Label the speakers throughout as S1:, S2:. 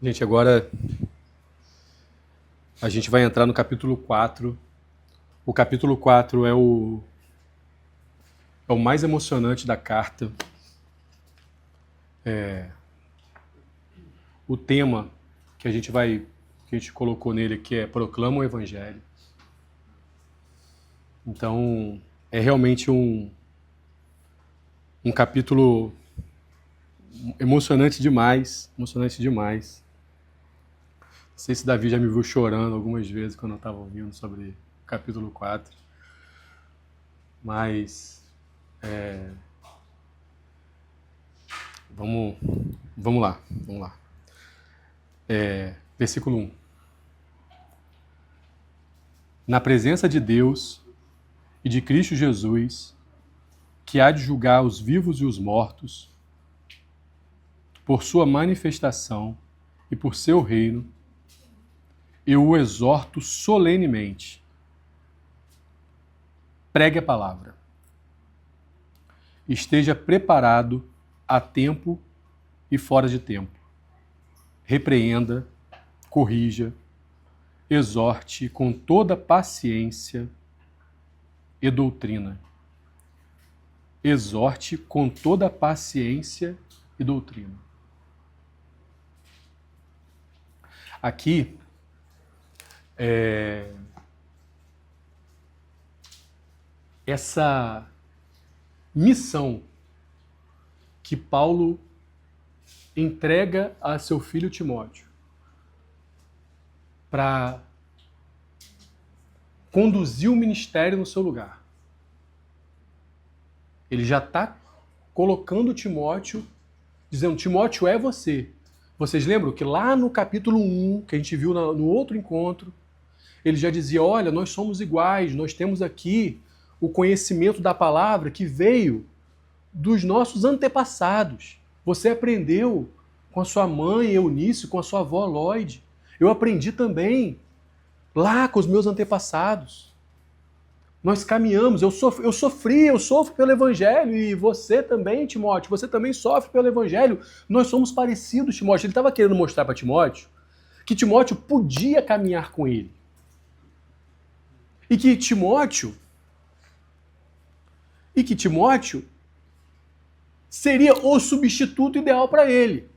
S1: Gente, agora a gente vai entrar no capítulo 4. O capítulo 4 é o mais emocionante da carta. O tema que a gente colocou nele aqui é Proclama o Evangelho. Então, é realmente um capítulo emocionante demais. Não sei se Davi já me viu chorando algumas vezes quando eu estava ouvindo sobre o capítulo 4. Mas vamos lá. Versículo 1. Na presença de Deus e de Cristo Jesus, que há de julgar os vivos e os mortos, por sua manifestação e por seu reino, eu o exorto solenemente. Pregue a palavra. Esteja preparado a tempo e fora de tempo. Repreenda, corrija, exorte com toda paciência e doutrina. Exorte com toda paciência e doutrina. Aqui, essa missão que Paulo entrega a seu filho Timóteo para conduzir o ministério no seu lugar. Ele já está colocando Timóteo, dizendo, Timóteo é você. Vocês lembram que lá no capítulo 1, que a gente viu no outro encontro, ele já dizia, olha, nós somos iguais, nós temos aqui o conhecimento da palavra que veio dos nossos antepassados. Você aprendeu com a sua mãe Eunice, com a sua avó Lloyd. Eu aprendi também lá com os meus antepassados. Nós caminhamos, eu sofro pelo Evangelho, e você também, Timóteo, você também sofre pelo Evangelho. Nós somos parecidos, Timóteo. Ele estava querendo mostrar para Timóteo que Timóteo podia caminhar com ele. E que Timóteo seria o substituto ideal para ele.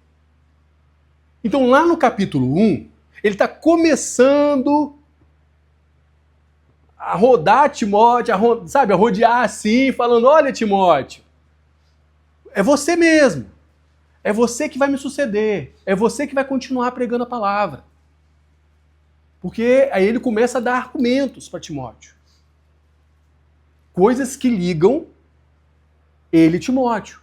S1: Então, lá no capítulo 1, ele está começando a rodar Timóteo, a rodear assim, falando, olha, Timóteo, é você mesmo. É você que vai me suceder. É você que vai continuar pregando a palavra. Porque aí ele começa a dar argumentos para Timóteo. Coisas que ligam ele e Timóteo.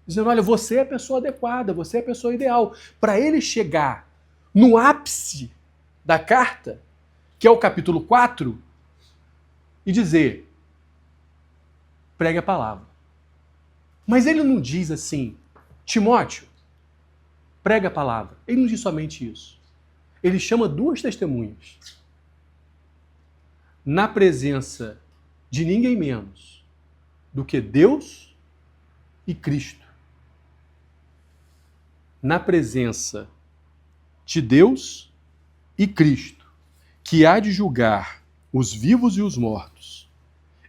S1: Dizendo, olha, você é a pessoa adequada, você é a pessoa ideal. Para ele chegar no ápice da carta, que é o capítulo 4, e dizer, pregue a palavra. Mas ele não diz assim, Timóteo, prega a palavra. Ele não diz somente isso. Ele chama duas testemunhas. Na presença de ninguém menos do que Deus e Cristo. Na presença de Deus e Cristo, que há de julgar os vivos e os mortos,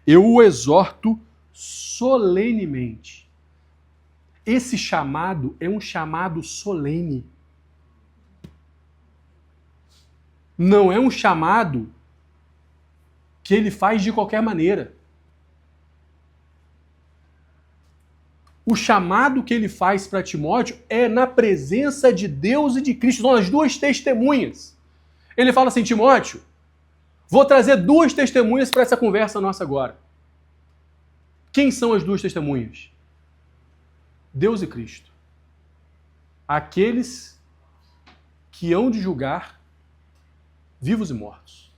S1: eu o exorto solenemente. Esse chamado é um chamado solene. Não é um chamado que ele faz de qualquer maneira. O chamado que ele faz para Timóteo é na presença de Deus e de Cristo. São as duas testemunhas. Ele fala assim, Timóteo, vou trazer duas testemunhas para essa conversa nossa agora. Quem são as duas testemunhas? Deus e Cristo. Aqueles que hão de julgar vivos e mortos.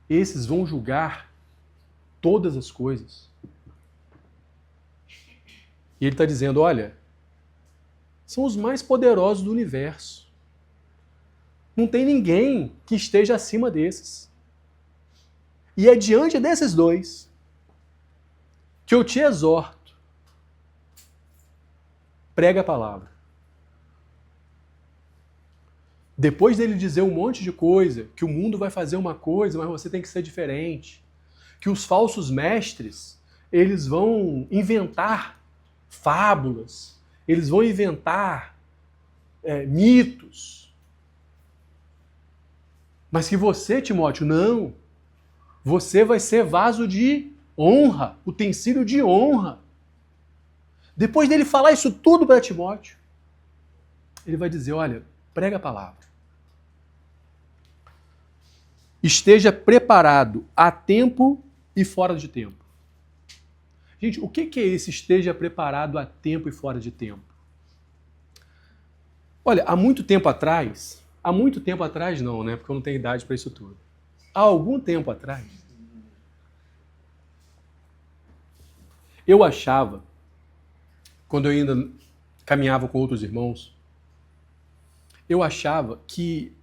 S1: Esses vão julgar todas as coisas. E ele está dizendo, olha, são os mais poderosos do universo. Não tem ninguém que esteja acima desses. E é diante desses dois que eu te exorto. Prega a palavra. Depois dele dizer um monte de coisa, que o mundo vai fazer uma coisa, mas você tem que ser diferente, que os falsos mestres, eles vão inventar fábulas, eles vão inventar mitos, mas que você, Timóteo, não. Você vai ser vaso de honra, utensílio de honra. Depois dele falar isso tudo para Timóteo, ele vai dizer, olha, prega a palavra. Esteja preparado a tempo e fora de tempo. Gente, o que é esse esteja preparado a tempo e fora de tempo? Olha, há muito tempo atrás não, né? Porque eu não tenho idade para isso tudo. Há algum tempo atrás, eu achava, quando eu ainda caminhava com outros irmãos, eu achava que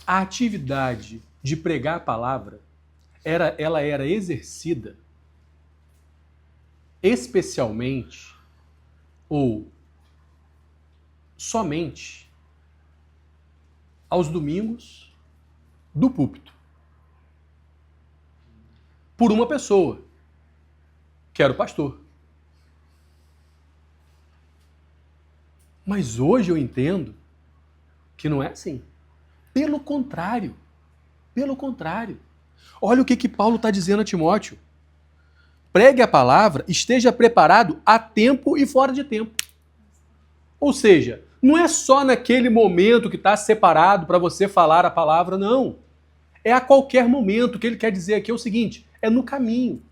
S1: a atividade de pregar a palavra, ela era exercida especialmente ou somente aos domingos do púlpito. Por uma pessoa, que era o pastor. Mas hoje eu entendo que não é assim. Pelo contrário. Pelo contrário. Olha o que Paulo está dizendo a Timóteo. Pregue a palavra, esteja preparado a tempo e fora de tempo. Ou seja, não é só naquele momento que está separado para você falar a palavra, não. É a qualquer momento. O que ele quer dizer aqui é o seguinte, é no caminho.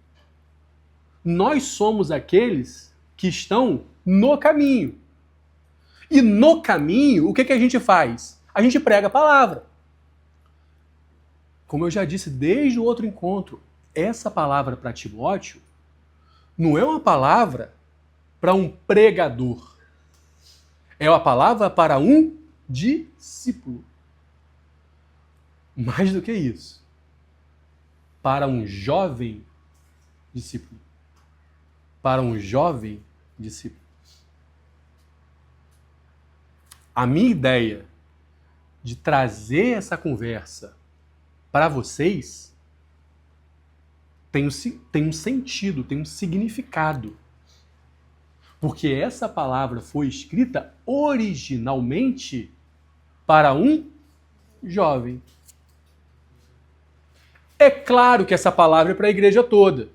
S1: Nós somos aqueles que estão no caminho. E no caminho, o que a gente faz? A gente prega a palavra. Como eu já disse desde o outro encontro, essa palavra para Timóteo não é uma palavra para um pregador. É uma palavra para um discípulo. Mais do que isso. Para um jovem discípulo. Para um jovem discípulo. A minha ideia de trazer essa conversa para vocês tem um sentido, tem um significado. Porque essa palavra foi escrita originalmente para um jovem. É claro que essa palavra é para a igreja toda.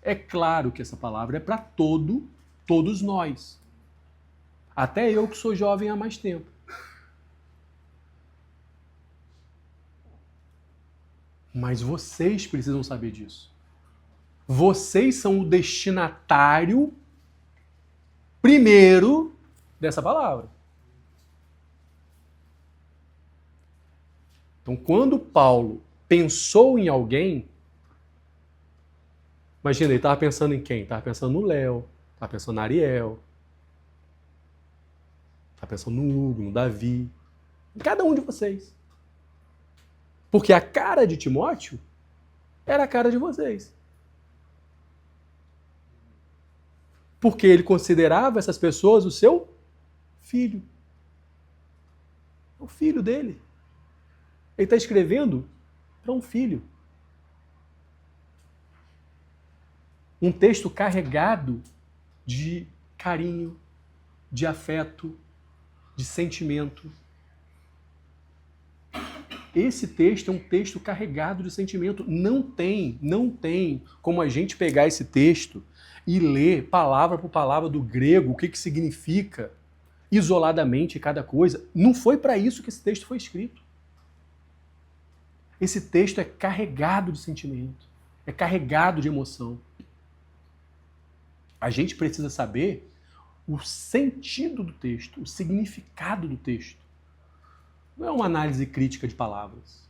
S1: É claro que essa palavra é para todos nós. Até eu que sou jovem há mais tempo. Mas vocês precisam saber disso. Vocês são o destinatário primeiro dessa palavra. Então, quando Paulo pensou em alguém, imagina, ele estava pensando em quem? Estava pensando no Léo, estava pensando na Ariel, estava pensando no Hugo, no Davi, em cada um de vocês. Porque a cara de Timóteo era a cara de vocês. Porque ele considerava essas pessoas o seu filho. O filho dele. Ele está escrevendo para um filho. Um texto carregado de carinho, de afeto, de sentimento. Esse texto é um texto carregado de sentimento. Não tem como a gente pegar esse texto e ler palavra por palavra do grego, o que significa isoladamente cada coisa. Não foi para isso que esse texto foi escrito. Esse texto é carregado de sentimento, é carregado de emoção. A gente precisa saber o sentido do texto, o significado do texto. Não é uma análise crítica de palavras.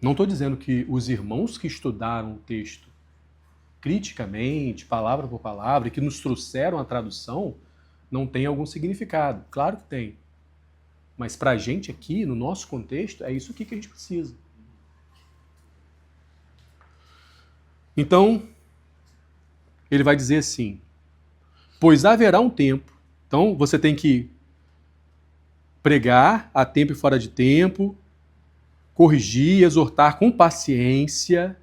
S1: Não estou dizendo que os irmãos que estudaram o texto criticamente, palavra por palavra, e que nos trouxeram a tradução, não tem algum significado. Claro que tem. Mas para a gente aqui, no nosso contexto, é isso aqui que a gente precisa. Então, Ele vai dizer assim, pois haverá um tempo. Então, você tem que pregar a tempo e fora de tempo, corrigir, exortar com paciência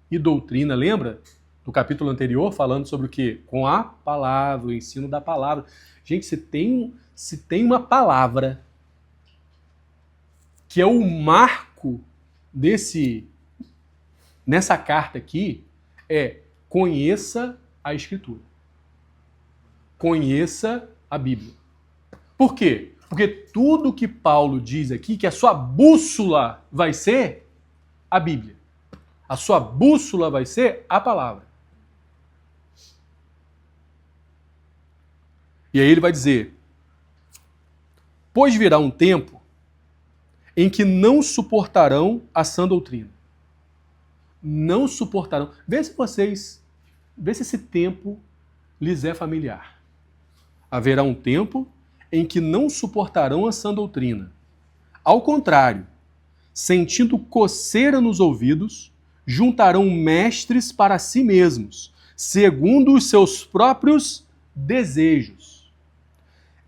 S1: e doutrina. Lembra do capítulo anterior, falando sobre o quê? Com a palavra, o ensino da palavra. Gente, se tem uma palavra que é o marco nessa carta aqui, é conheça a Escritura. Conheça a Bíblia. Por quê? Porque tudo que Paulo diz aqui, que a sua bússola vai ser a Bíblia. A sua bússola vai ser a palavra. E aí ele vai dizer, pois virá um tempo em que não suportarão a sã doutrina. Não suportarão. Vê se esse tempo lhes é familiar. Haverá um tempo em que não suportarão a sã doutrina. Ao contrário, sentindo coceira nos ouvidos, juntarão mestres para si mesmos, segundo os seus próprios desejos.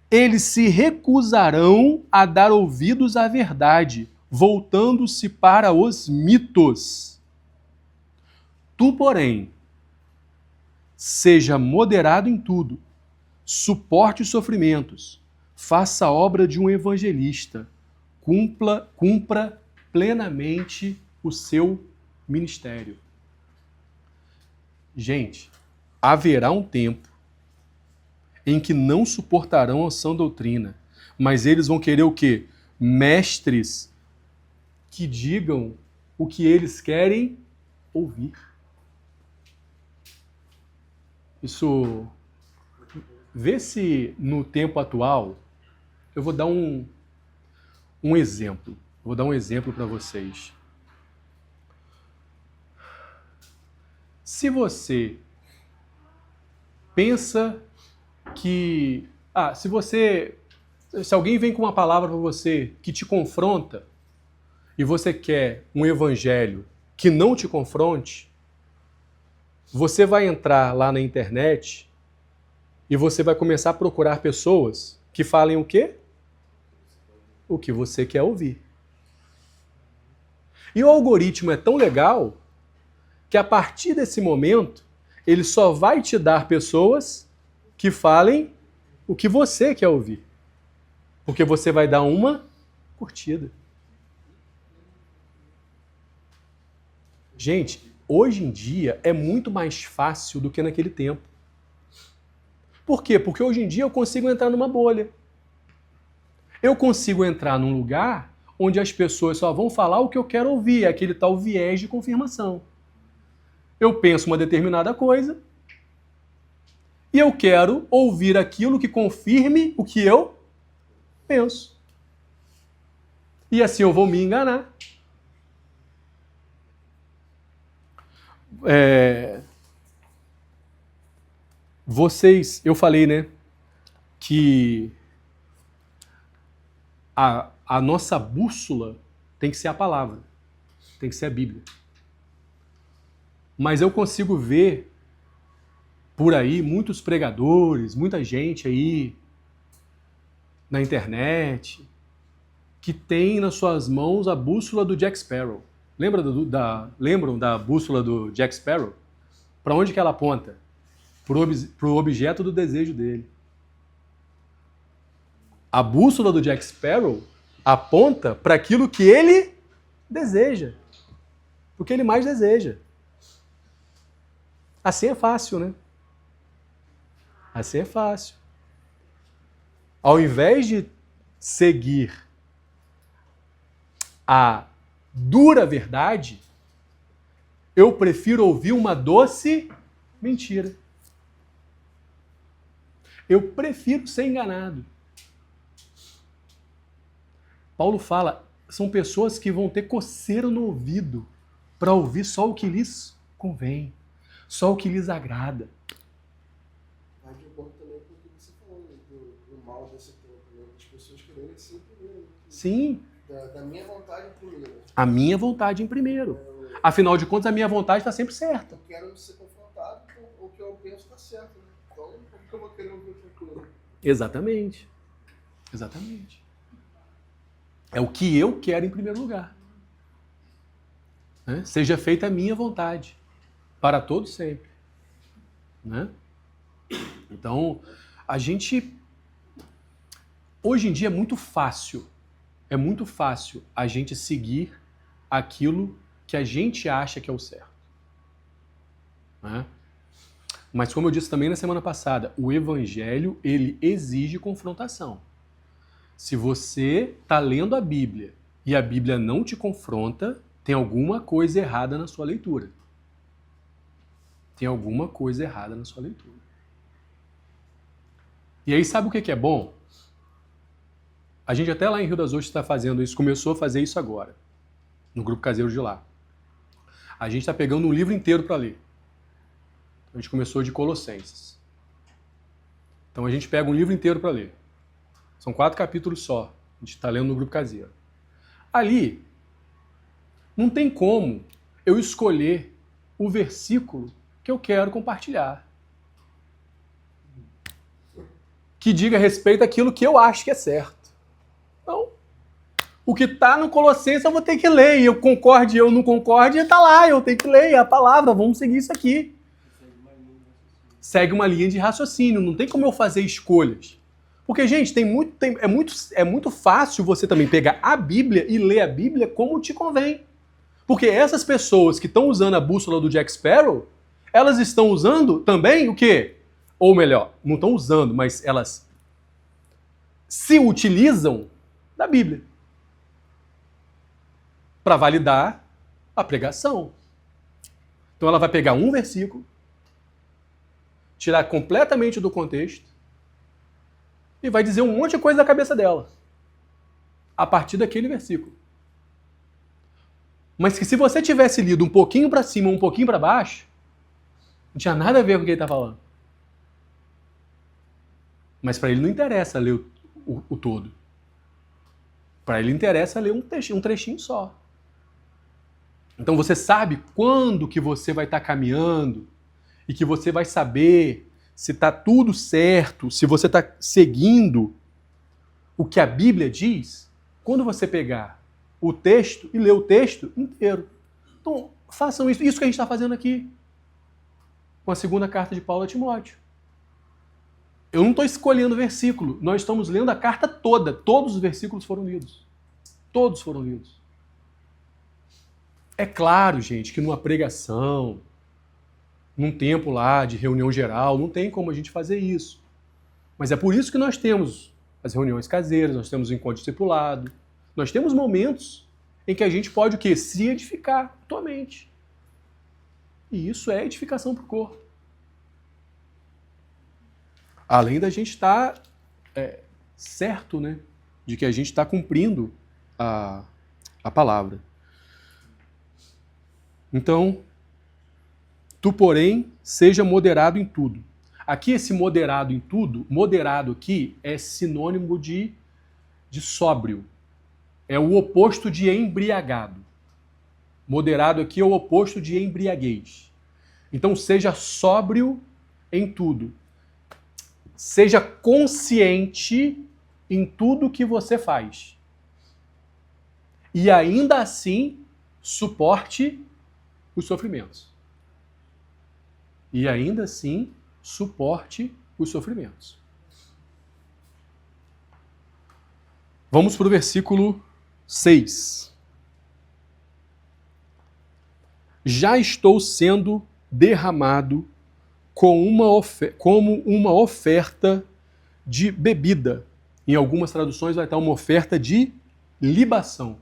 S1: Eles se recusarão a dar ouvidos à verdade, voltando-se para os mitos. Tu, porém, seja moderado em tudo, suporte os sofrimentos, faça a obra de um evangelista, cumpra plenamente o seu ministério. Gente, haverá um tempo em que não suportarão a sã doutrina, mas eles vão querer o quê? Mestres que digam o que eles querem ouvir. Isso, vê se no tempo atual, eu vou dar um exemplo. Vou dar um exemplo para vocês. Se você pensa que... se alguém vem com uma palavra para você que te confronta e você quer um evangelho que não te confronte, você vai entrar lá na internet e você vai começar a procurar pessoas que falem o quê? O que você quer ouvir. E o algoritmo é tão legal que a partir desse momento ele só vai te dar pessoas que falem o que você quer ouvir. Porque você vai dar uma curtida. Gente, hoje em dia é muito mais fácil do que naquele tempo. Por quê? Porque hoje em dia eu consigo entrar numa bolha. Eu consigo entrar num lugar onde as pessoas só vão falar o que eu quero ouvir, é aquele tal viés de confirmação. Eu penso uma determinada coisa e eu quero ouvir aquilo que confirme o que eu penso. E assim eu vou me enganar. Eu falei, né, que a nossa bússola tem que ser a palavra, tem que ser a Bíblia. Mas eu consigo ver por aí muitos pregadores, muita gente aí na internet que tem nas suas mãos a bússola do Jack Sparrow. Lembram da bússola do Jack Sparrow? Para onde que ela aponta? Para o objeto do desejo dele. A bússola do Jack Sparrow aponta para aquilo que ele deseja. O que ele mais deseja. Assim é fácil, né? Assim é fácil. Ao invés de seguir a dura verdade, eu prefiro ouvir uma doce mentira. Eu prefiro ser enganado. Paulo fala, são pessoas que vão ter coceira no ouvido para ouvir só o que lhes convém, só o que lhes agrada.
S2: Vai de acordo também com o que você falou, do mal desse tempo, né? As pessoas querendo ser primeiro.
S1: Sim.
S2: Da minha vontade em primeiro.
S1: A minha vontade em primeiro. Afinal de contas, a minha vontade está sempre certa.
S2: Eu quero ser confrontado com o que eu penso está certo, né? Então, como que eu vou querer ouvir outra coisa?
S1: Exatamente. Exatamente. É o que eu quero em primeiro lugar. Né? Seja feita a minha vontade, para todos sempre. Né? Então, a gente... Hoje em dia é muito fácil a gente seguir aquilo que a gente acha que é o certo. Né? Mas como eu disse também na semana passada, o evangelho, ele exige confrontação. Se você está lendo a Bíblia e a Bíblia não te confronta, tem alguma coisa errada na sua leitura. Tem alguma coisa errada na sua leitura. E aí sabe o que é bom? A gente até lá em Rio das Ostras está fazendo isso, começou a fazer isso agora, no grupo caseiro de lá. A gente está pegando um livro inteiro para ler. A gente começou de Colossenses. Então a gente pega um livro inteiro para ler. São 4 capítulos só. A gente está lendo no grupo caseiro. Ali, não tem como eu escolher o versículo que eu quero compartilhar. Que diga respeito àquilo que eu acho que é certo. Então, o que está no Colossenses eu vou ter que ler. E eu concorde, eu não concorde, está lá. Eu tenho que ler, é a palavra, vamos seguir isso aqui. Segue uma linha de raciocínio. Não tem como eu fazer escolhas. Porque, gente, é muito fácil você também pegar a Bíblia e ler a Bíblia como te convém. Porque essas pessoas que estão usando a bússola do Jack Sparrow, elas estão usando também o quê? Ou melhor, não estão usando, mas elas se utilizam da Bíblia para validar a pregação. Então ela vai pegar um versículo, tirar completamente do contexto e vai dizer um monte de coisa da cabeça dela a partir daquele versículo. Mas que se você tivesse lido um pouquinho para cima, um pouquinho para baixo, não tinha nada a ver com o que ele está falando. Mas para ele não interessa ler o todo. Para ele interessa ler um trechinho só. Então você sabe quando que você vai estar caminhando e que você vai saber se está tudo certo, se você está seguindo o que a Bíblia diz, quando você pegar o texto e ler o texto inteiro. Então, façam isso. Isso que a gente está fazendo aqui com a segunda carta de Paulo a Timóteo. Eu não estou escolhendo versículo. Nós estamos lendo a carta toda. Todos os versículos foram lidos. Todos foram lidos. É claro, gente, que numa pregação, num tempo lá de reunião geral, não tem como a gente fazer isso. Mas é por isso que nós temos as reuniões caseiras, nós temos o encontro discipulado, nós temos momentos em que a gente pode o quê? Se edificar mutuamente. E isso é edificação para o corpo. Além da gente estar certo, né, de que a gente está cumprindo a palavra. Então, tu, porém, seja moderado em tudo. Aqui, esse moderado em tudo, moderado aqui é sinônimo de sóbrio. É o oposto de embriagado. Moderado aqui é o oposto de embriaguez. Então, seja sóbrio em tudo. Seja consciente em tudo que você faz. E ainda assim, suporte os sofrimentos. E ainda assim, suporte os sofrimentos. Vamos para o versículo 6. Já estou sendo derramado como uma oferta de bebida. Em algumas traduções vai estar uma oferta de libação.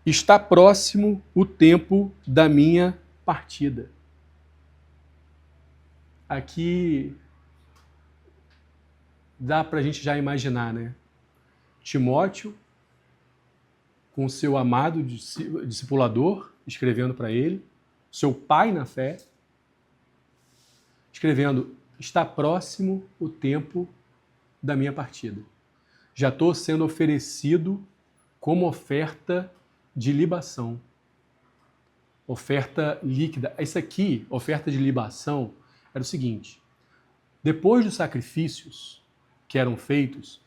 S1: Está próximo o tempo da minha partida. Aqui dá para a gente já imaginar, né? Timóteo, com seu amado discipulador, escrevendo para ele, seu pai na fé, escrevendo, está próximo o tempo da minha partida. Já estou sendo oferecido como oferta de libação. Oferta líquida. Isso aqui, oferta de libação, era o seguinte: depois dos sacrifícios que eram feitos,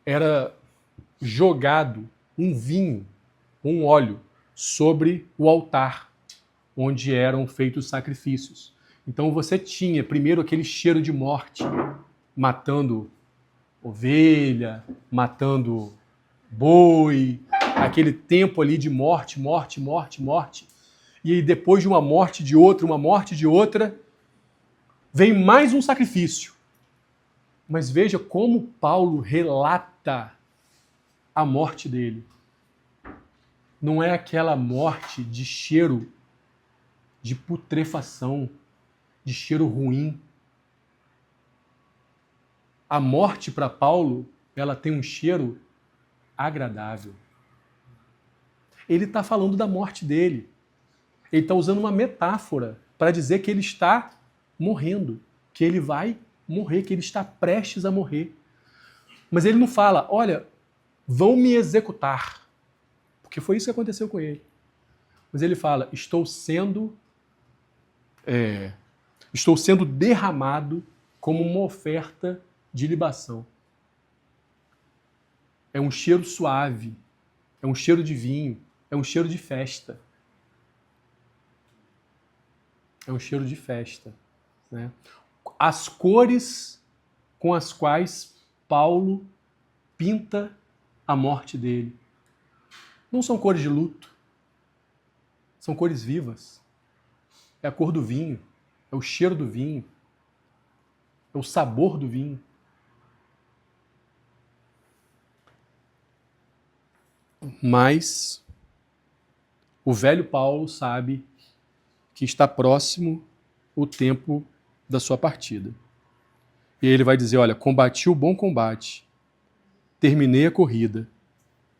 S1: era jogado um vinho, um óleo, sobre o altar onde eram feitos os sacrifícios. Então você tinha primeiro aquele cheiro de morte, matando ovelha, matando boi, aquele tempo ali de morte, morte, morte, morte. E aí depois de uma morte de outra, vem mais um sacrifício. Mas veja como Paulo relata a morte dele. Não é aquela morte de cheiro, de putrefação, de cheiro ruim. A morte para Paulo, ela tem um cheiro agradável. Ele está falando da morte dele. Ele está usando uma metáfora para dizer que ele está morrendo, que ele vai morrer, que ele está prestes a morrer. Mas ele não fala, olha, vão me executar, porque foi isso que aconteceu com ele. Mas ele fala, estou sendo derramado como uma oferta de libação. É um cheiro suave, é um cheiro de vinho, é um cheiro de festa. É um cheiro de festa, né? As cores com as quais Paulo pinta a morte dele não são cores de luto, são cores vivas. É a cor do vinho, é o cheiro do vinho, é o sabor do vinho. Mas o velho Paulo sabe que está próximo o tempo da sua partida. E ele vai dizer, olha, combati o bom combate, terminei a corrida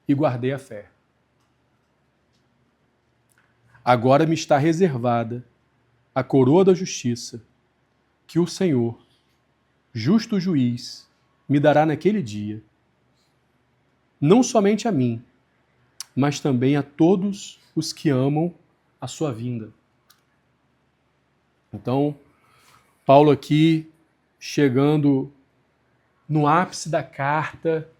S1: e guardei a fé. Agora me está reservada a coroa da justiça, que o Senhor, justo juiz, me dará naquele dia, não somente a mim, mas também a todos os que amam a sua vinda. Então, Paulo aqui chegando no ápice da carta,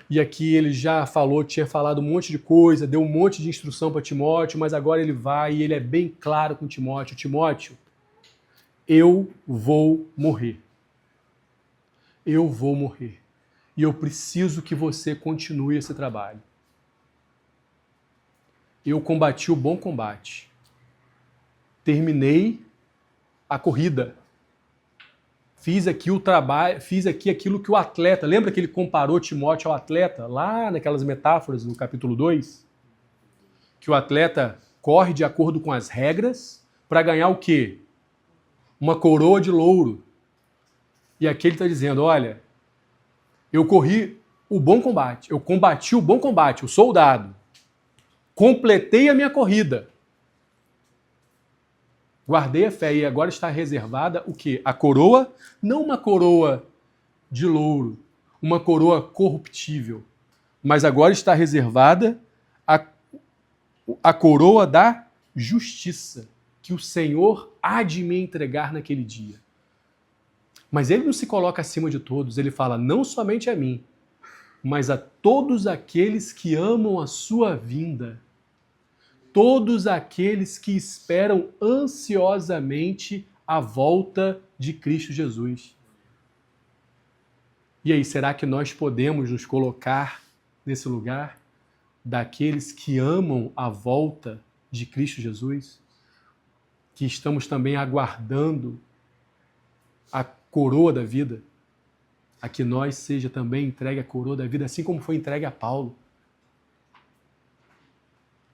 S1: e aqui ele já tinha falado um monte de coisa, deu um monte de instrução para Timóteo, mas agora ele vai e ele é bem claro com Timóteo. Timóteo, eu vou morrer. Eu vou morrer. E eu preciso que você continue esse trabalho. Eu combati o bom combate. Terminei a corrida. Fiz aqui o trabalho, fiz aqui aquilo que o atleta... Lembra que ele comparou Timóteo ao atleta? Lá naquelas metáforas no capítulo 2? Que o atleta corre de acordo com as regras para ganhar o quê? Uma coroa de louro. E aqui ele está dizendo, olha, eu corri o bom combate, eu combati o bom combate, o soldado. Completei a minha corrida. Guardei a fé e agora está reservada o quê? A coroa, não uma coroa de louro, uma coroa corruptível, mas agora está reservada a coroa da justiça, que o Senhor há de me entregar naquele dia. Mas ele não se coloca acima de todos, ele fala não somente a mim, mas a todos aqueles que amam a sua vinda. Todos aqueles que esperam ansiosamente a volta de Cristo Jesus. E aí, será que nós podemos nos colocar nesse lugar daqueles que amam a volta de Cristo Jesus? Que estamos também aguardando a coroa da vida? A que nós seja também entregue a coroa da vida, assim como foi entregue a Paulo.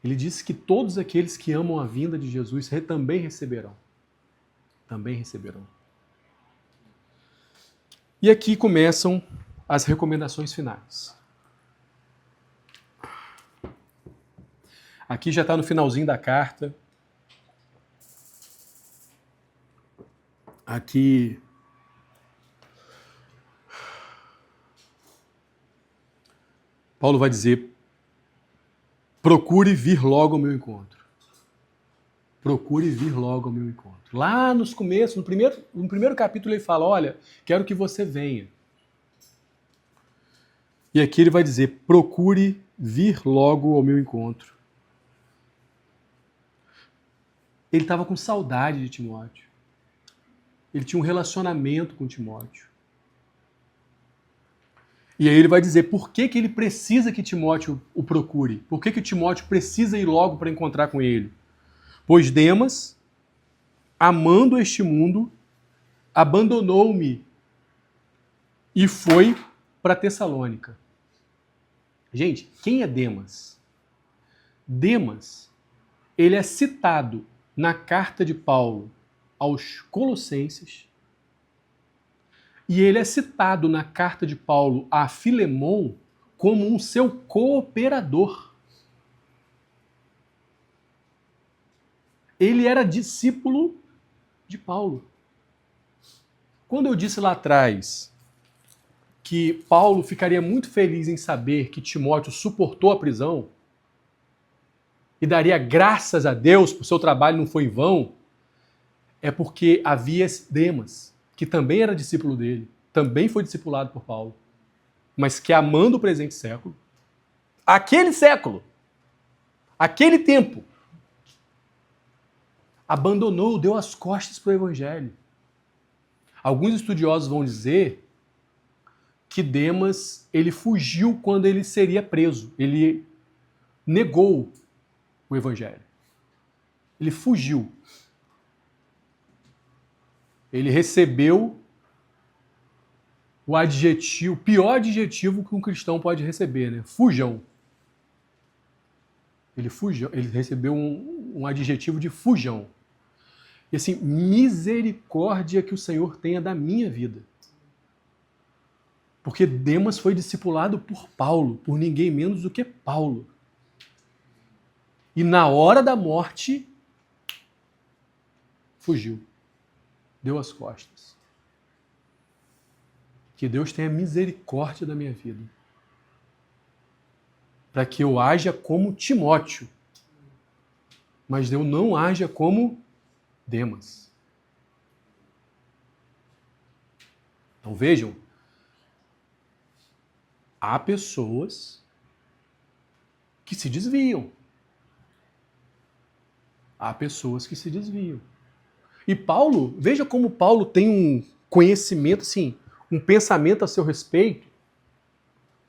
S1: Ele disse que todos aqueles que amam a vinda de Jesus também receberão. Também receberão. E aqui começam as recomendações finais. Aqui já está no finalzinho da carta. Aqui Paulo vai dizer: procure vir logo ao meu encontro. procure vir logo ao meu encontro. Lá nos começos, no primeiro capítulo ele fala, olha, quero que você venha. E aqui ele vai dizer, procure vir logo ao meu encontro. Ele estava com saudade de Timóteo. Ele tinha um relacionamento com Timóteo. E aí ele vai dizer por que ele precisa que Timóteo o procure. Por que Timóteo precisa ir logo para encontrar com ele. Pois Demas, amando este mundo, abandonou-me e foi para Tessalônica. Gente, quem é Demas? Demas, ele é citado na carta de Paulo aos Colossenses e ele é citado na carta de Paulo a Filemon como um seu cooperador. Ele era discípulo de Paulo. Quando eu disse lá atrás que Paulo ficaria muito feliz em saber que Timóteo suportou a prisão e daria graças a Deus por seu trabalho não foi em vão, é porque havia Demas, que também era discípulo dele, também foi discipulado por Paulo, mas que amando o presente século, aquele tempo, abandonou, deu as costas para o evangelho. Alguns estudiosos vão dizer que Demas, ele fugiu quando ele seria preso. Ele negou o evangelho. Ele fugiu. Ele recebeu o adjetivo, o pior adjetivo que um cristão pode receber, né? Fujão. Ele fugiu, ele recebeu um adjetivo de fujão. E assim, misericórdia que o Senhor tenha da minha vida. Porque Demas foi discipulado por Paulo, por ninguém menos do que Paulo. E na hora da morte, fugiu. Deu as costas. Que Deus tenha misericórdia da minha vida. Para que eu haja como Timóteo. Mas eu não haja como Demas. Então vejam, há pessoas que se desviam. Há pessoas que se desviam. E Paulo, veja como Paulo tem um conhecimento, assim, um pensamento a seu respeito,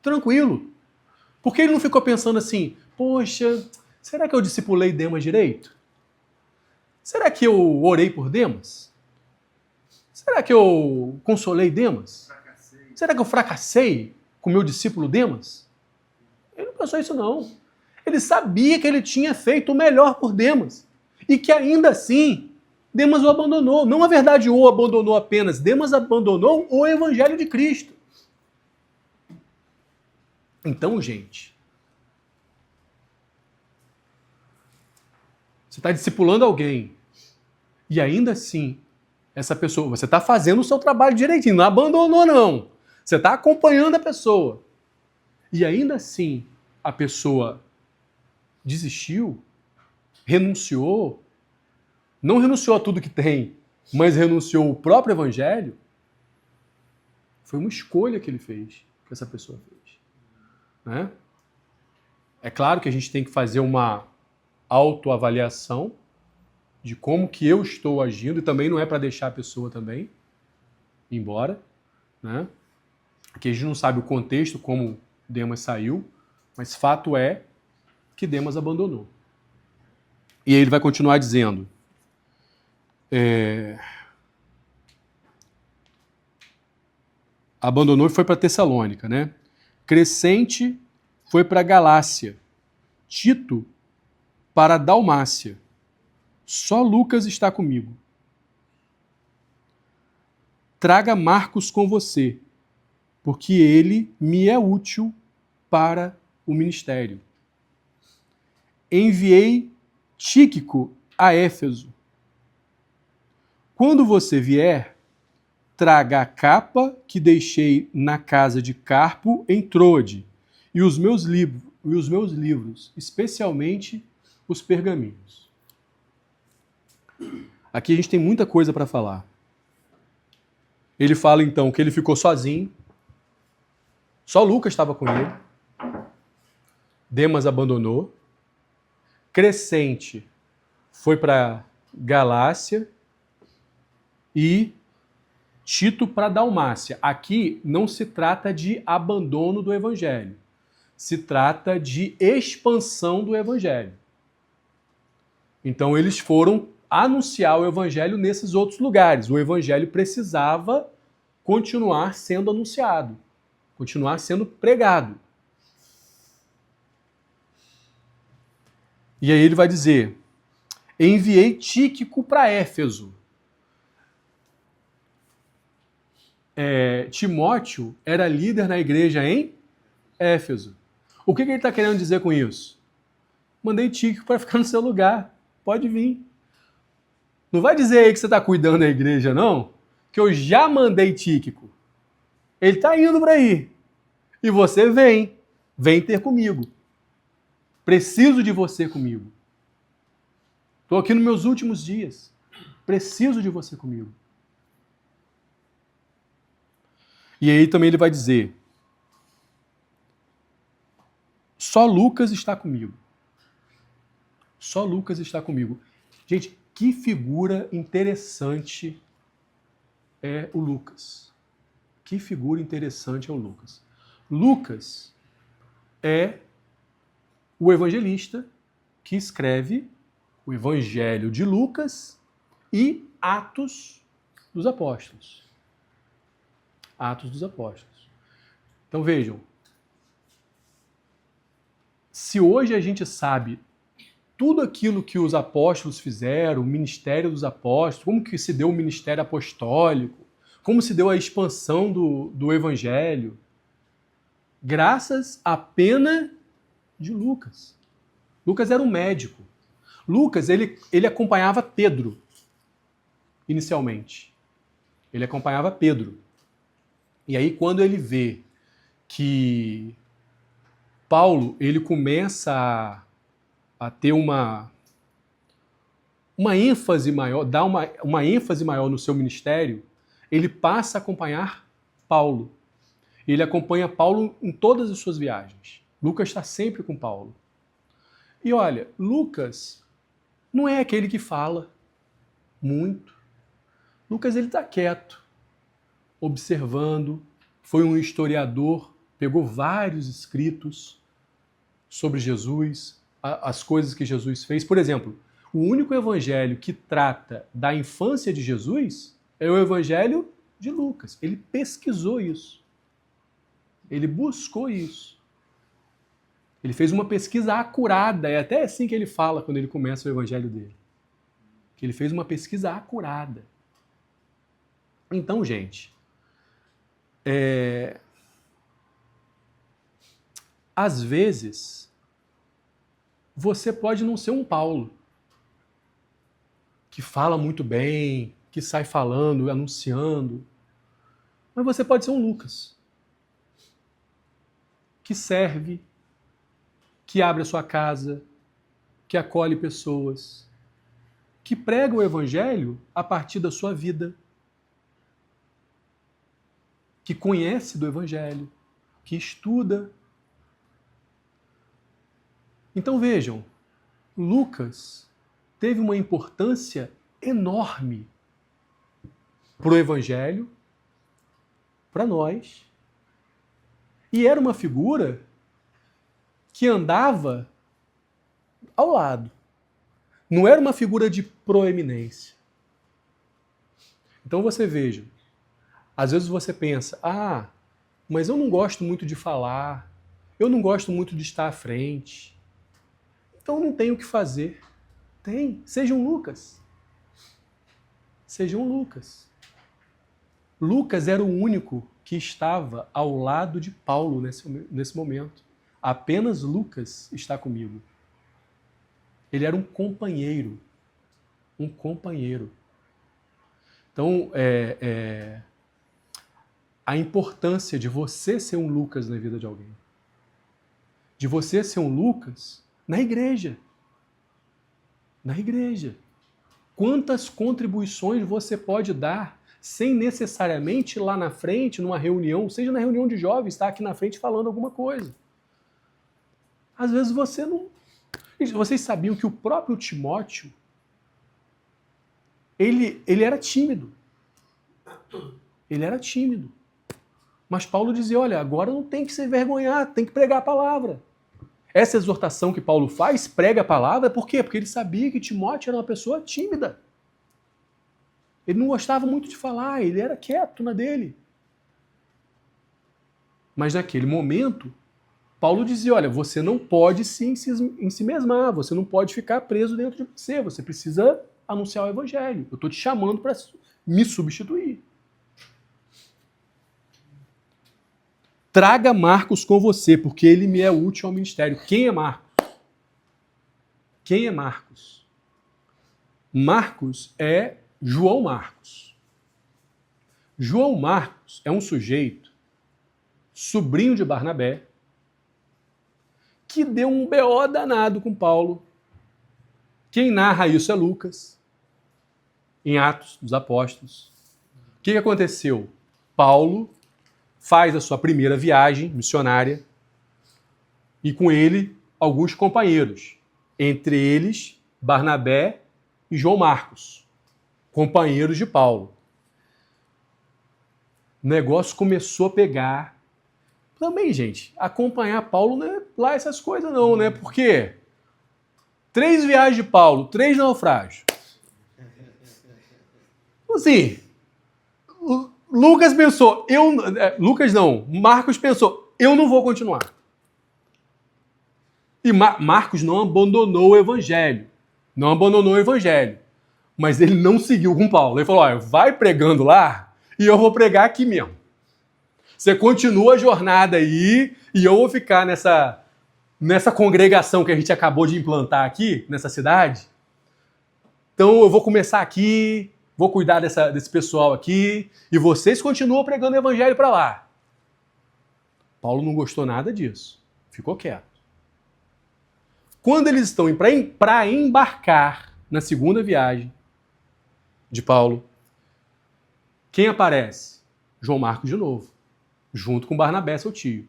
S1: tranquilo. Porque ele não ficou pensando assim, poxa, será que eu discipulei Demas direito? Será que eu orei por Demas? Será que eu consolei Demas? Será que eu fracassei com meu discípulo Demas? Ele não pensou isso não. Ele sabia que ele tinha feito o melhor por Demas. E que ainda assim, Demas o abandonou. Não a verdade o abandonou apenas, Demas abandonou o Evangelho de Cristo. Então, gente, você está discipulando alguém e ainda assim, essa pessoa, você está fazendo o seu trabalho direitinho, não abandonou não. Você está acompanhando a pessoa. E ainda assim, a pessoa desistiu, renunciou, não renunciou a tudo que tem, mas renunciou ao próprio evangelho, foi uma escolha que ele fez, que essa pessoa fez. Né? É claro que a gente tem que fazer uma autoavaliação de como que eu estou agindo, e também não é para deixar a pessoa também ir embora, né? Porque a gente não sabe o contexto, como Demas saiu, mas fato é que Demas abandonou. E aí ele vai continuar dizendo, abandonou e foi para Tessalônica, né? Crescente foi para Galácia, Tito para Dalmácia. Só Lucas está comigo. Traga Marcos com você, porque ele me é útil para o ministério. Enviei Tíquico a Éfeso. Quando você vier, traga a capa que deixei na casa de Carpo em Troade e os meus livros, especialmente os pergaminhos. Aqui a gente tem muita coisa para falar. Ele fala então que ele ficou sozinho, só Lucas estava com ele, Demas abandonou, Crescente foi para Galácia e Tito para Dalmácia. Aqui não se trata de abandono do evangelho, se trata de expansão do evangelho. Então eles foram anunciar o evangelho nesses outros lugares. O evangelho precisava continuar sendo anunciado, continuar sendo pregado. E aí ele vai dizer: enviei Tíquico para Éfeso. Timóteo era líder na igreja em Éfeso. O que ele está querendo dizer com isso? Mandei Tíquico para ficar no seu lugar. Pode vir. Não vai dizer aí que você está cuidando da igreja, não, que eu já mandei Tíquico. Ele está indo para aí. E você vem. Vem ter comigo. Preciso de você comigo. Estou aqui nos meus últimos dias. Preciso de você comigo. E aí também ele vai dizer: só Lucas está comigo. Só Lucas está comigo. Gente, que figura interessante é o Lucas. Que figura interessante é o Lucas. Lucas é o evangelista que escreve o Evangelho de Lucas e Atos dos Apóstolos. Atos dos Apóstolos. Então vejam, se hoje a gente sabe tudo aquilo que os apóstolos fizeram, o ministério dos apóstolos, como que se deu o ministério apostólico, como se deu a expansão do Evangelho, graças à pena de Lucas. Lucas era um médico. Lucas, ele acompanhava Pedro, inicialmente. Ele acompanhava Pedro. E aí, quando ele vê que Paulo, ele começa a ter uma ênfase maior, dá uma ênfase maior no seu ministério, ele passa a acompanhar Paulo. Ele acompanha Paulo em todas as suas viagens. Lucas está sempre com Paulo. E olha, Lucas não é aquele que fala muito. Lucas, ele está quieto, observando, foi um historiador, pegou vários escritos sobre Jesus, as coisas que Jesus fez. Por exemplo, o único evangelho que trata da infância de Jesus é o evangelho de Lucas. Ele pesquisou isso. Ele buscou isso. Ele fez uma pesquisa acurada, é até assim que ele fala quando ele começa o evangelho dele. Que ele fez uma pesquisa acurada. Então, gente, às vezes, você pode não ser um Paulo, que fala muito bem, que sai falando, anunciando, mas você pode ser um Lucas, que serve, que abre a sua casa, que acolhe pessoas, que prega o evangelho a partir da sua vida, que conhece do evangelho, que estuda. Então vejam, Lucas teve uma importância enorme para o evangelho, para nós, e era uma figura que andava ao lado. Não era uma figura de proeminência. Então você veja, às vezes você pensa, mas eu não gosto muito de falar, eu não gosto muito de estar à frente, então não tenho o que fazer. Tem, seja um Lucas. Seja um Lucas. Lucas era o único que estava ao lado de Paulo nesse momento. Apenas Lucas está comigo. Ele era um companheiro. Um companheiro. Então, a importância de você ser um Lucas na vida de alguém. De você ser um Lucas na igreja. Na igreja. Quantas contribuições você pode dar sem necessariamente lá na frente, numa reunião, seja na reunião de jovens, estar aqui na frente falando alguma coisa. Às vezes você não... Vocês sabiam que o próprio Timóteo, ele era tímido. Ele era tímido. Mas Paulo dizia, olha, agora não tem que se envergonhar, tem que pregar a palavra. Essa exortação que Paulo faz, prega a palavra, por quê? Porque ele sabia que Timóteo era uma pessoa tímida. Ele não gostava muito de falar, ele era quieto na dele. Mas naquele momento, Paulo dizia, olha, você não pode se ensimesmar, você não pode ficar preso dentro de você, você precisa anunciar o evangelho. Eu estou te chamando para me substituir. Traga Marcos com você, porque ele me é útil ao ministério. Quem é Marcos? Quem é Marcos? Marcos é João Marcos. João Marcos é um sujeito, sobrinho de Barnabé, que deu um BO danado com Paulo. Quem narra isso é Lucas, em Atos dos Apóstolos. O que aconteceu? Paulo faz a sua primeira viagem missionária e com ele alguns companheiros, entre eles Barnabé e João Marcos, companheiros de Paulo. O negócio começou a pegar. Também, gente, acompanhar Paulo não é lá essas coisas não, né? Por quê? 3 viagens de Paulo, 3 naufrágios. Assim, Lucas pensou, Marcos pensou, eu não vou continuar. E Marcos não abandonou o evangelho. Não abandonou o evangelho. Mas ele não seguiu com Paulo. Ele falou, olha, vai pregando lá e eu vou pregar aqui mesmo. Você continua a jornada aí e eu vou ficar nessa congregação que a gente acabou de implantar aqui, nessa cidade. Então eu vou começar aqui, vou cuidar desse pessoal aqui e vocês continuam pregando o evangelho para lá. Paulo não gostou nada disso. Ficou quieto. Quando eles estão para embarcar na segunda viagem de Paulo, quem aparece? João Marcos de novo, junto com Barnabé, seu tio.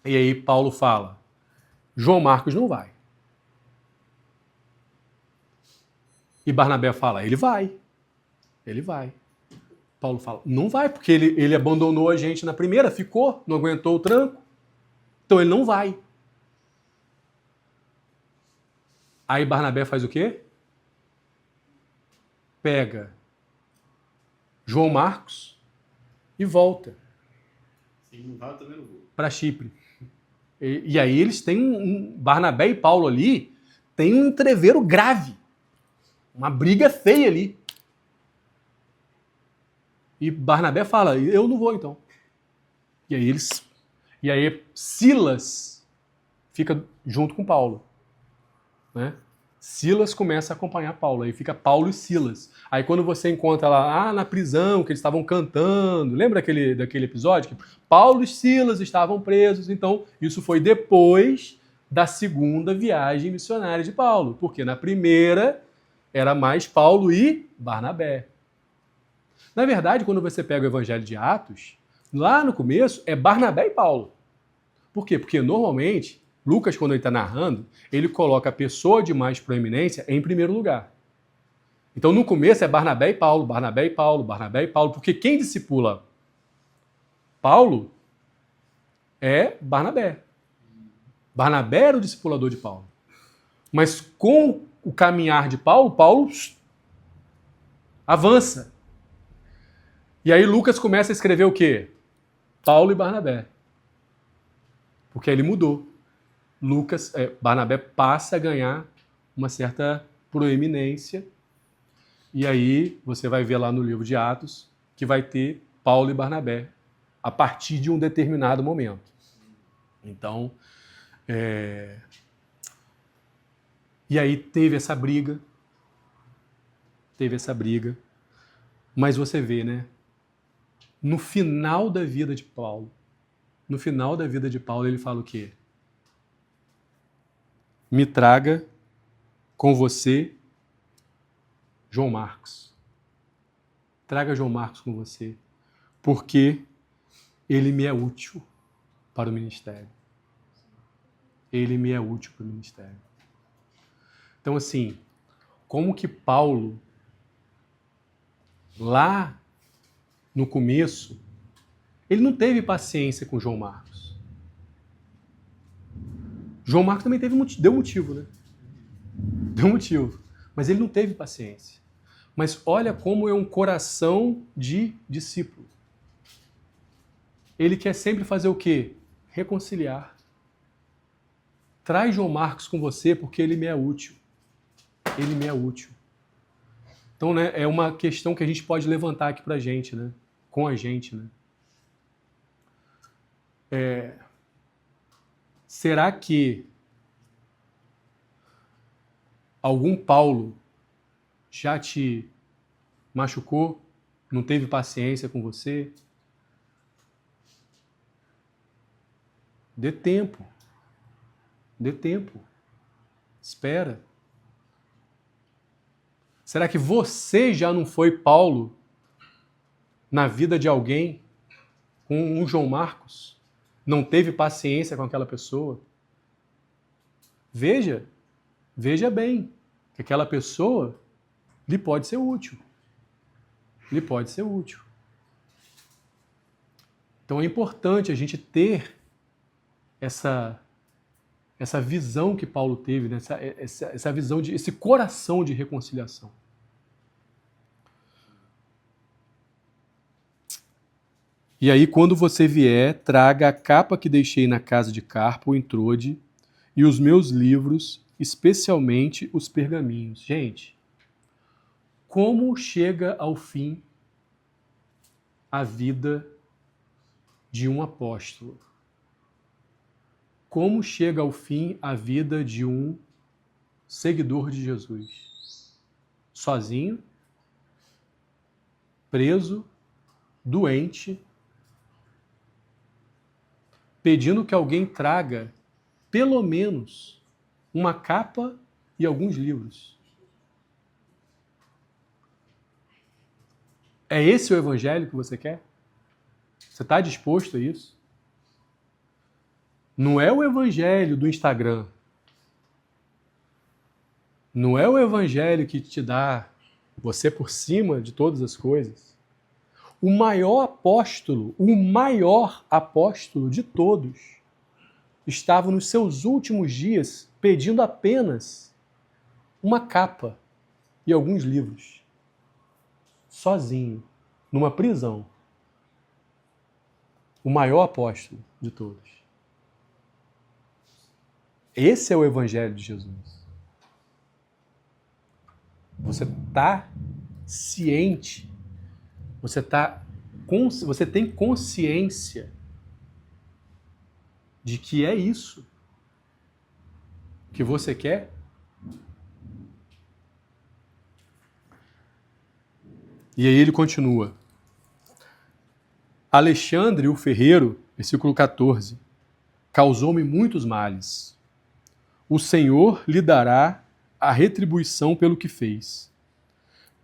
S1: E aí Paulo fala, João Marcos não vai. E Barnabé fala, ele vai. Ele vai. Paulo fala, não vai, porque ele abandonou a gente na primeira, ficou, não aguentou o tranco. Então ele não vai. Aí Barnabé faz o quê? Pega João Marcos e volta.
S3: Se não vai, eu também não vou.
S1: Para Chipre. E aí eles têm Barnabé e Paulo ali, tem um entrevero grave. Uma briga feia ali. E Barnabé fala, eu não vou então. E aí Silas fica junto com Paulo. Né? Silas começa a acompanhar Paulo, aí fica Paulo e Silas. Aí quando você encontra lá na prisão, que eles estavam cantando, lembra daquele episódio? Que Paulo e Silas estavam presos, então isso foi depois da segunda viagem missionária de Paulo, porque na primeira era mais Paulo e Barnabé. Na verdade, quando você pega o Evangelho de Atos, lá no começo é Barnabé e Paulo. Por quê? Porque normalmente Lucas, quando ele está narrando, ele coloca a pessoa de mais proeminência em primeiro lugar. Então, no começo é Barnabé e Paulo, Barnabé e Paulo, Barnabé e Paulo, porque quem discipula Paulo é Barnabé. Barnabé era o discipulador de Paulo. Mas com o caminhar de Paulo, Paulo avança. E aí Lucas começa a escrever o quê? Paulo e Barnabé. Porque aí ele mudou. Barnabé passa a ganhar uma certa proeminência. E aí você vai ver lá no livro de Atos que vai ter Paulo e Barnabé a partir de um determinado momento. Então, e aí teve essa briga. Mas você vê, né? No final da vida de Paulo, ele fala o quê? Me traga com você João Marcos. Traga João Marcos com você, porque ele me é útil para o ministério. Ele me é útil para o ministério. Então, assim, como que Paulo, lá no começo, ele não teve paciência com João Marcos. João Marcos também deu motivo, né? Deu motivo. Mas ele não teve paciência. Mas olha como é um coração de discípulo. Ele quer sempre fazer o quê? Reconciliar. Traz João Marcos com você porque ele me é útil. Ele me é útil. Então, né, é uma questão que a gente pode levantar aqui pra gente, né? Com a gente, né? Será que algum Paulo já te machucou? Não teve paciência com você? Dê tempo. Dê tempo. Espera. Será que você já não foi Paulo na vida de alguém, com um João Marcos? Não teve paciência com aquela pessoa? Veja bem, que aquela pessoa lhe pode ser útil. Lhe pode ser útil. Então é importante a gente ter essa visão que Paulo teve, né? essa visão, esse coração de reconciliação. E aí, quando você vier, traga a capa que deixei na casa de Carpo, em Trode, e os meus livros, especialmente os pergaminhos. Gente, como chega ao fim a vida de um apóstolo? Como chega ao fim a vida de um seguidor de Jesus? Sozinho, preso, doente, pedindo que alguém traga, pelo menos, uma capa e alguns livros. É esse o evangelho que você quer? Você está disposto a isso? Não é o evangelho do Instagram. Não é o evangelho que te dá você por cima de todas as coisas. O maior apóstolo de todos, estava nos seus últimos dias pedindo apenas uma capa e alguns livros. Sozinho, numa prisão. O maior apóstolo de todos. Esse é o evangelho de Jesus. Você está ciente, você tem consciência de que é isso que você quer? E aí ele continua. Alexandre, o ferreiro, versículo 14, causou-me muitos males. O Senhor lhe dará a retribuição pelo que fez.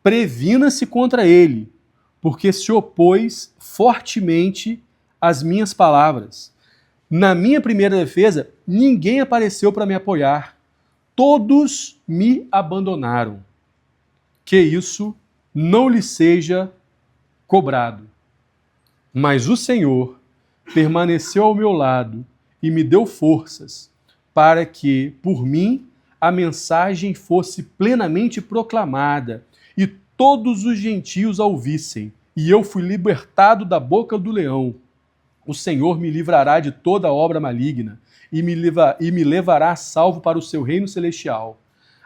S1: Previna-se contra ele, porque se opôs fortemente às minhas palavras. Na minha primeira defesa, ninguém apareceu para me apoiar. Todos me abandonaram. Que isso não lhe seja cobrado. Mas o Senhor permaneceu ao meu lado e me deu forças para que, por mim, a mensagem fosse plenamente proclamada e todos os gentios a ouvissem. E eu fui libertado da boca do leão. O Senhor me livrará de toda obra maligna e me levará salvo para o seu reino celestial.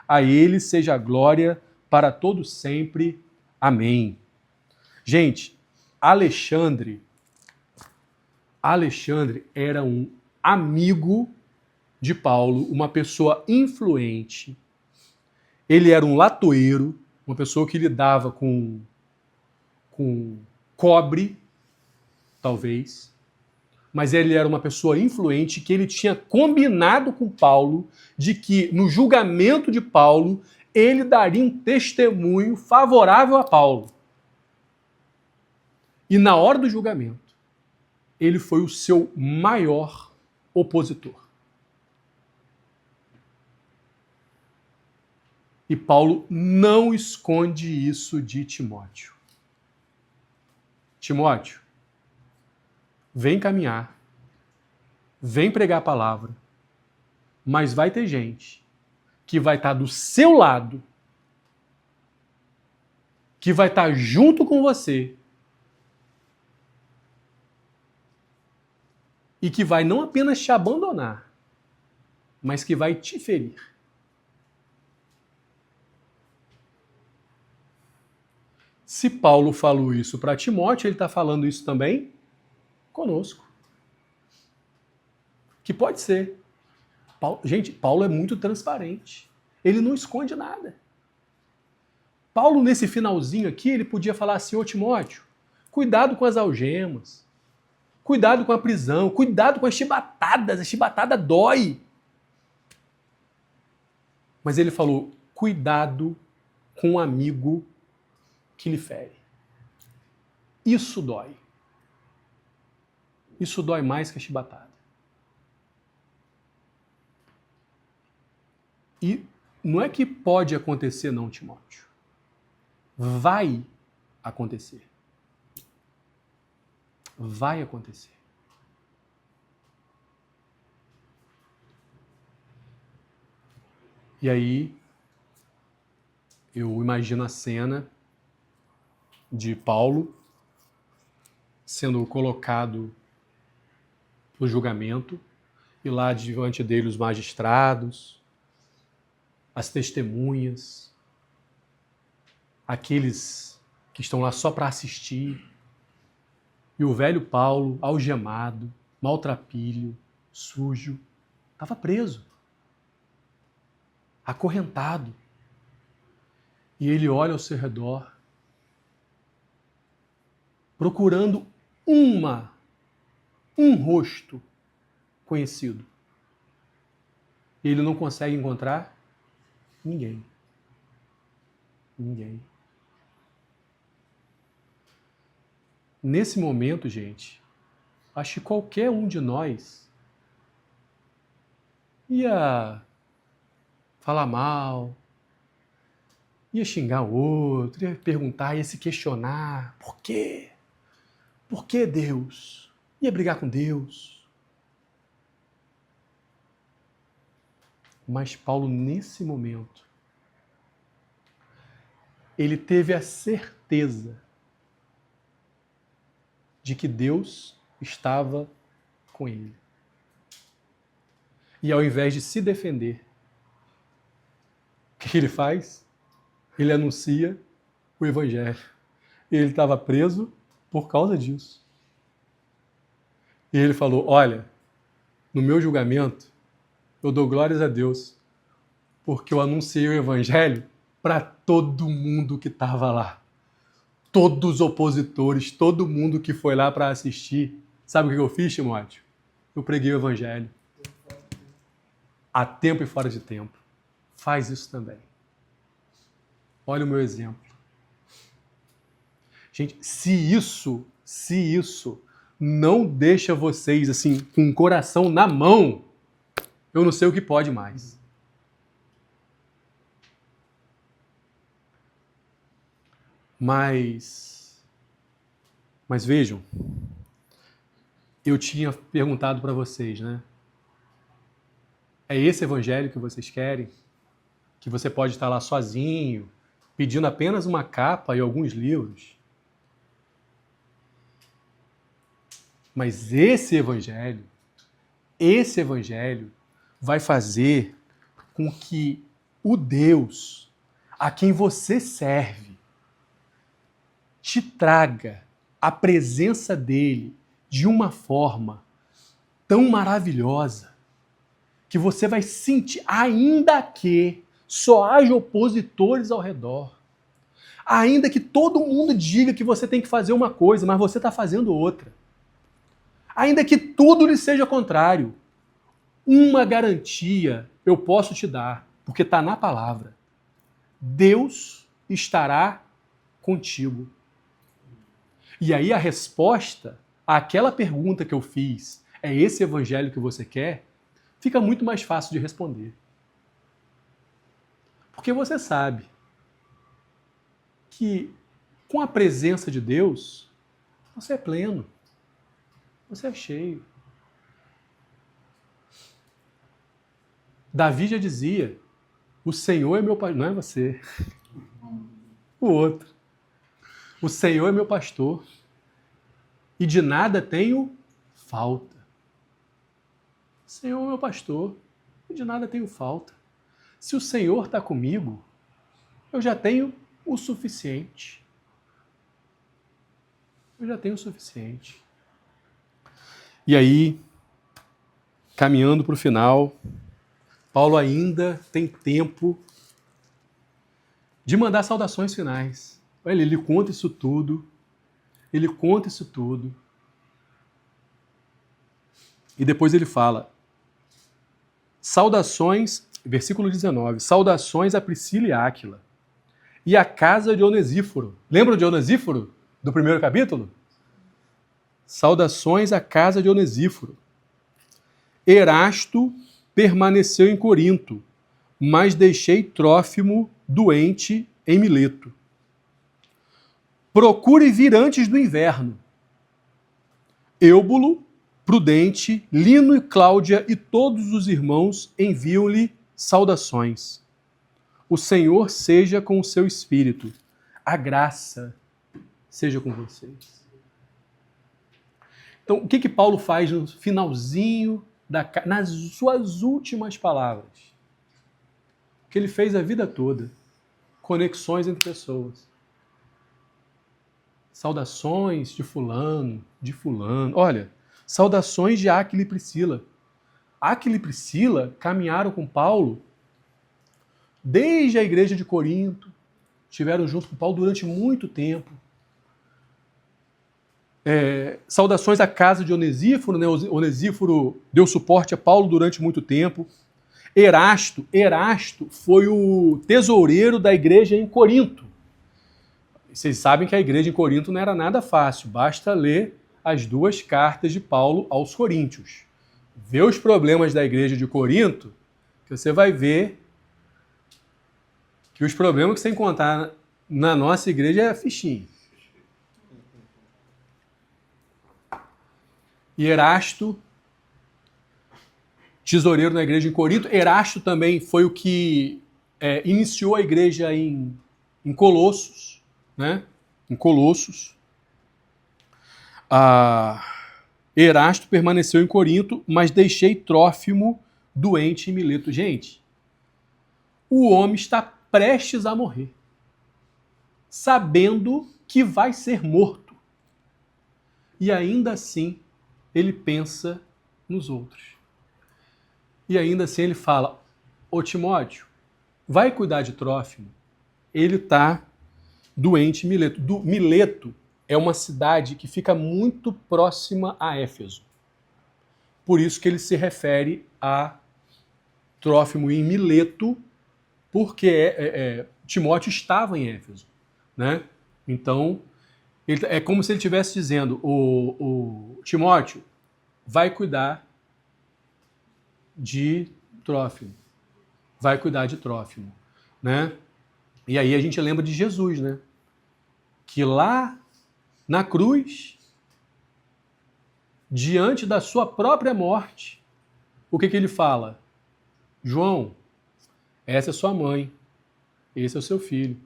S1: A ele seja a glória para todos sempre. Amém. Gente, Alexandre era um amigo de Paulo, uma pessoa influente. Ele era um latoeiro, uma pessoa que lidava com cobre, talvez. Mas ele era uma pessoa influente, que ele tinha combinado com Paulo de que no julgamento de Paulo ele daria um testemunho favorável a Paulo. E na hora do julgamento, ele foi o seu maior opositor. E Paulo não esconde isso de Timóteo. Timóteo, vem caminhar, vem pregar a palavra, mas vai ter gente que vai estar do seu lado, que vai estar junto com você e que vai não apenas te abandonar, mas que vai te ferir. Se Paulo falou isso para Timóteo, ele está falando isso também conosco. Que pode ser. Gente, Paulo é muito transparente. Ele não esconde nada. Paulo, nesse finalzinho aqui, ele podia falar assim: ô Timóteo, cuidado com as algemas, cuidado com a prisão, cuidado com as chibatadas, a chibatada dói. Mas ele falou: cuidado com um amigo que lhe fere. Isso dói. Isso dói mais que a chibatada. E não é que pode acontecer, não, Timóteo. Vai acontecer. Vai acontecer. E aí, eu imagino a cena de Paulo sendo colocado no julgamento, e lá diante dele os magistrados, as testemunhas, aqueles que estão lá só para assistir, e o velho Paulo, algemado, maltrapilho, sujo, estava preso, acorrentado. E ele olha ao seu redor, procurando um rosto conhecido. E ele não consegue encontrar ninguém. Ninguém. Nesse momento, gente, acho que qualquer um de nós ia falar mal, ia xingar o outro, ia perguntar, ia se questionar. Por quê? Por que Deus? Ia brigar com Deus. Mas Paulo, nesse momento, ele teve a certeza de que Deus estava com ele. E ao invés de se defender, o que ele faz? Ele anuncia o Evangelho. Ele estava preso por causa disso. E ele falou: olha, no meu julgamento, eu dou glórias a Deus, porque eu anunciei o Evangelho para todo mundo que estava lá. Todos os opositores, todo mundo que foi lá para assistir. Sabe o que eu fiz, Timóteo? Eu preguei o Evangelho. A tempo e fora de tempo. Faz isso também. Olha o meu exemplo. Gente, se isso não deixa vocês assim com o coração na mão, eu não sei o que pode mais. Mas vejam, eu tinha perguntado para vocês, né? É esse evangelho que vocês querem? Que você pode estar lá sozinho, pedindo apenas uma capa e alguns livros? Mas esse evangelho vai fazer com que o Deus a quem você serve te traga a presença dele de uma forma tão maravilhosa que você vai sentir, ainda que só haja opositores ao redor, ainda que todo mundo diga que você tem que fazer uma coisa, mas você está fazendo outra, ainda que tudo lhe seja contrário, uma garantia eu posso te dar, porque está na palavra. Deus estará contigo. E aí a resposta àquela pergunta que eu fiz, é esse evangelho que você quer? Fica muito mais fácil de responder. Porque você sabe que com a presença de Deus, você é pleno, você é cheio. Davi já dizia, o Senhor é meu pastor, não é você, o outro. O Senhor é meu pastor e de nada tenho falta. O Senhor é meu pastor e de nada tenho falta. Se o Senhor está comigo, eu já tenho o suficiente. Eu já tenho o suficiente. E aí, caminhando para o final, Paulo ainda tem tempo de mandar saudações finais. Olha, ele conta isso tudo. Ele conta isso tudo. E depois ele fala, saudações, versículo 19, saudações a Priscila e Áquila e a casa de Onesíforo. Lembram de Onesíforo, do primeiro capítulo? Saudações à casa de Onesíforo. Erasto permaneceu em Corinto, mas deixei Trófimo doente em Mileto. Procure vir antes do inverno. Eubulo, Prudente, Lino e Cláudia e todos os irmãos enviam-lhe saudações. O Senhor seja com o seu espírito. A graça seja com vocês. Então, o que Paulo faz no finalzinho, nas suas últimas palavras? O que ele fez a vida toda. Conexões entre pessoas. Saudações de fulano, de fulano. Olha, saudações de Áquila e Priscila. Áquila e Priscila caminharam com Paulo desde a igreja de Corinto, estiveram junto com Paulo durante muito tempo. Saudações à casa de Onesíforo, né? Onesíforo deu suporte a Paulo durante muito tempo. Erasto foi o tesoureiro da igreja em Corinto. Vocês sabem que a igreja em Corinto não era nada fácil, basta ler as 2 cartas de Paulo aos Coríntios. Vê os problemas da igreja de Corinto, que você vai ver que os problemas que você encontrar na nossa igreja é fichinha. E Erasto, tesoureiro na igreja em Corinto. Erasto também foi o que iniciou a igreja em Colossos, né? Em Colossos. Erasto permaneceu em Corinto, mas deixei Trófimo doente em Mileto. Gente, o homem está prestes a morrer, sabendo que vai ser morto. E ainda assim, ele pensa nos outros. E ainda assim ele fala, ô Timóteo, vai cuidar de Trófimo. Ele está doente em Mileto. Mileto é uma cidade que fica muito próxima a Éfeso. Por isso que ele se refere a Trófimo em Mileto, porque Timóteo estava em Éfeso, né? Então, é como se ele estivesse dizendo, o Timóteo vai cuidar de Trófimo. Vai cuidar de Trófimo, né? E aí a gente lembra de Jesus, né? Que lá na cruz, diante da sua própria morte, o que ele fala? João, essa é sua mãe, esse é o seu filho.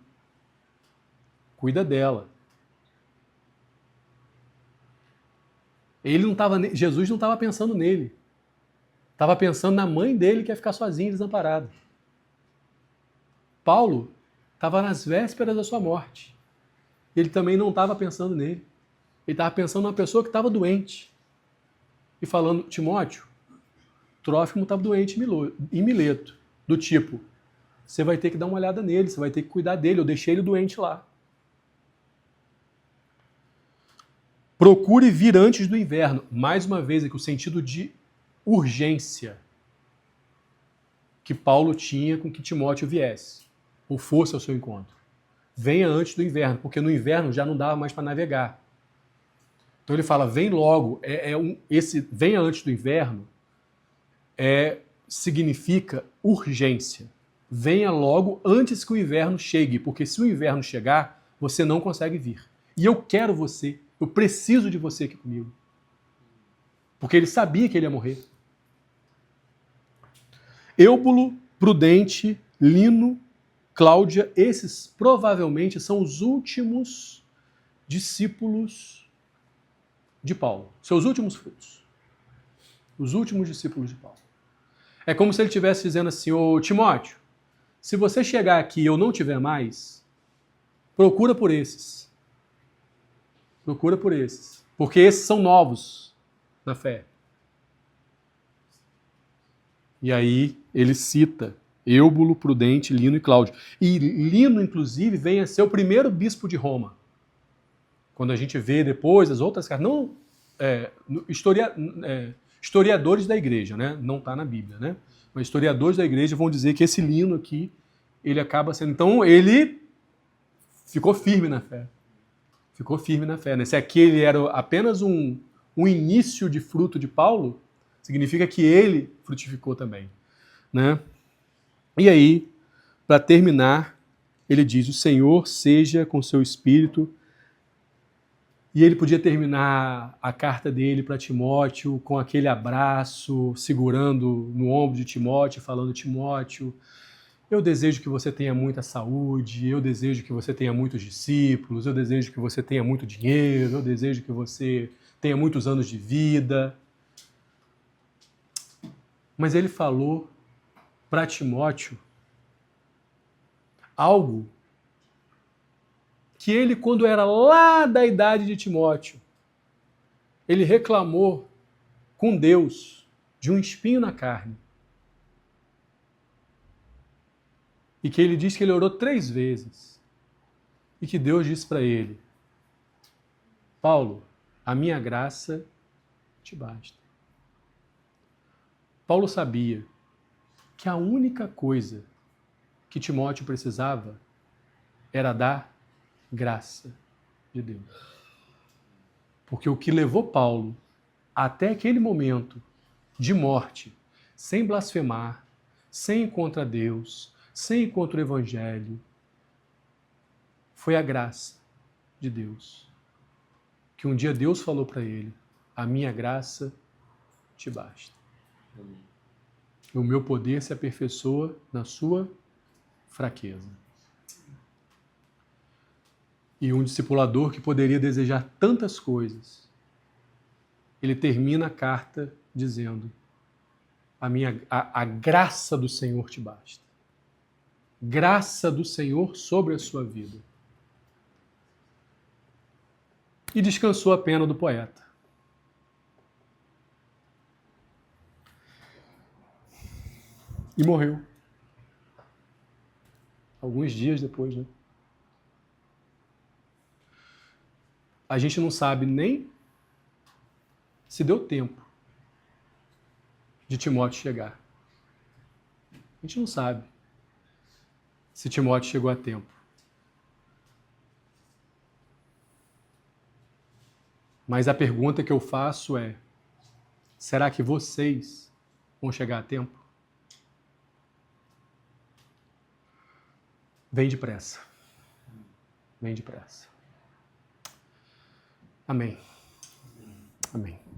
S1: Cuida dela. Jesus não estava pensando nele. Estava pensando na mãe dele que ia ficar sozinha, desamparada. Paulo estava nas vésperas da sua morte. Ele também não estava pensando nele. Ele estava pensando numa pessoa que estava doente. E falando, Timóteo, Trófimo estava doente em Mileto. Do tipo, você vai ter que dar uma olhada nele, você vai ter que cuidar dele, eu deixei ele doente lá. Procure vir antes do inverno. Mais uma vez, aqui o sentido de urgência que Paulo tinha com que Timóteo viesse. ou fosse ao seu encontro. Venha antes do inverno, porque no inverno já não dava mais para navegar. Então ele fala, vem logo. Esse venha antes do inverno significa urgência. Venha logo antes que o inverno chegue, porque se o inverno chegar, você não consegue vir. E eu quero você, eu preciso de você aqui comigo. Porque ele sabia que ele ia morrer. Eúbulo, Prudente, Lino, Cláudia, esses provavelmente são os últimos discípulos de Paulo. Seus últimos frutos. Os últimos discípulos de Paulo. É como se ele estivesse dizendo assim, ô Timóteo, se você chegar aqui e eu não tiver mais, procura por esses. Procura por esses. Porque esses são novos na fé. E aí ele cita Eúbulo, Prudente, Lino e Cláudio. E Lino, inclusive, vem a ser o primeiro bispo de Roma. Quando a gente vê depois as outras cartas, não historiadores da igreja, né? Não está na Bíblia, né? Mas historiadores da igreja vão dizer que esse Lino aqui, ele acaba sendo... Então, ele ficou firme na fé. Ficou firme na fé, né? Se aqui ele era apenas um início de fruto de Paulo, significa que ele frutificou também, né? E aí, para terminar, ele diz, o Senhor seja com seu espírito. E ele podia terminar a carta dele para Timóteo com aquele abraço, segurando no ombro de Timóteo, falando, Timóteo, eu desejo que você tenha muita saúde, eu desejo que você tenha muitos discípulos, eu desejo que você tenha muito dinheiro, eu desejo que você tenha muitos anos de vida. Mas ele falou para Timóteo algo que ele, quando era lá da idade de Timóteo, ele reclamou com Deus de um espinho na carne. E que ele diz que ele orou 3 vezes. E que Deus disse para ele, Paulo, a minha graça te basta. Paulo sabia que a única coisa que Timóteo precisava era dar graça de Deus. Porque o que levou Paulo até aquele momento de morte, sem blasfemar, sem ir contra Deus, sem ir contra o Evangelho, foi a graça de Deus. Que um dia Deus falou para ele, a minha graça te basta. O meu poder se aperfeiçoa na sua fraqueza. E um discipulador que poderia desejar tantas coisas, ele termina a carta dizendo, a graça do Senhor te basta. Graça do Senhor sobre a sua vida. E descansou a pena do poeta. E morreu. Alguns dias depois, né? A gente não sabe nem se deu tempo de Timóteo chegar. A gente não sabe se Timóteo chegou a tempo. Mas a pergunta que eu faço é, será que vocês vão chegar a tempo? Vem depressa. Vem depressa. Amém. Amém.